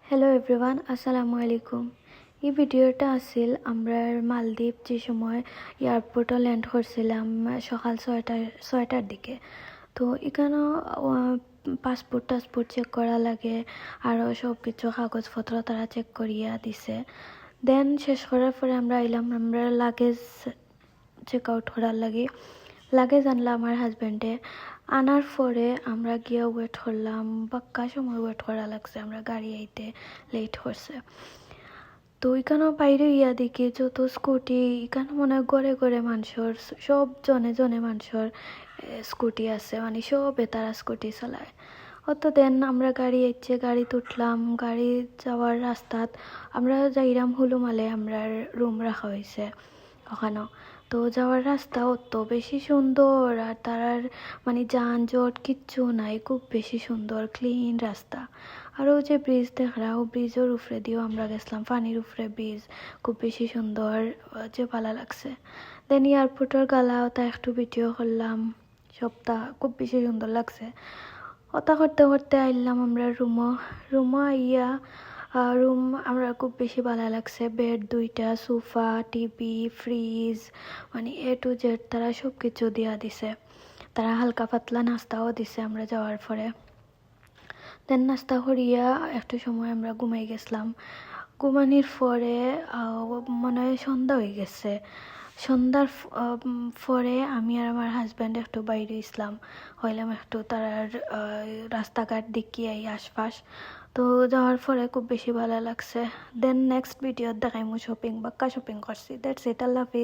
Hello everyone, আসসালামু আলাইকুম। এই ভিডিওটা আছিল আমরা মালদ্বীপ যে সময় এয়ারপোর্টে ল্যান্ড করছিলাম সকাল ছয়টার দিকে। তো এখানেও পাসপোর্ট চেক করা লাগে, আরও সব কিছু কাগজপত্র তারা চেক করিয়া দিছে। দেন শেষ করার পরে আমরা আইলাম আমরা লাগেজ চেক আউট করার লাগে। লাগেজ আনলাম আমার হাজব্যান্ডে। আনার পরে আমরা গিয়ে ওয়েট করলাম, বাক্কা সময় ওয়েট করা লাগছে, আমরা গাড়ি আইতে লেট করছে। তো এখানেও বাইরে ইয়া দেখি যত স্কুটি, এখানে মনে হয় ঘরে ঘরে মানুষের সব জনে জনে মানুষের স্কুটি আছে, মানে সবে তারা স্কুটি চালায়। অত দেন আমরা গাড়ি আইছে, গাড়ি তুটলাম। গাড়ি যাওয়ার রাস্তাত আমরা যাইরাম হুলুমালে আমরা রুম রাখা হয়েছে ওখানেও। তো যাওয়ার রাস্তা অত বেশি সুন্দর, আর তারার মানে যানজট কিচ্ছু নাই, খুব বেশি সুন্দর ক্লিন রাস্তা। আর ও যে ব্রিজ দেখরা, ও ব্রিজের উপরে দিয়েও আমরা গেছিলাম, পানির উপরে ব্রিজ, খুব বেশি সুন্দর, যে ভালো লাগছে। দেন এয়ারপোর্টের গালাও তা একটু ভিডিও করলাম, সবটা খুব বেশি সুন্দর লাগছে। ওটা করতে করতে আইলাম আমরা রুমও আইয়া রুম আমরা খুব বেশি ভালো লাগছে। বেড দুইটা, সোফা, টিভি, ফ্রিজ, মানে এ টু জেড তারা সব কিছু দিয়া দিছে। তারা হালকা পাতলা নাস্তাও দিছে আমরা যাওয়ার পরে। দেন নাস্তা করিয়া একটু সময় আমরা ঘুমাই গেছিলাম। ঘুমানির পরে মনে হয় সন্ধ্যা হয়ে গেছে। সন্ধ্যার পরে আমি আর আমার হাজব্যান্ড একটু বাইরে ইসলাম হইলাম, একটু তার রাস্তাঘাট দেখিয়ে এই আশপাশ। তো যাওয়ার পরে খুব বেশি ভালো লাগছে। দেন নেক্সট ভিডিও দেখাইমু শপিং, বাক্কা শপিং করছি। দ্যাটস ইট, আল্লাহ হাফিজ।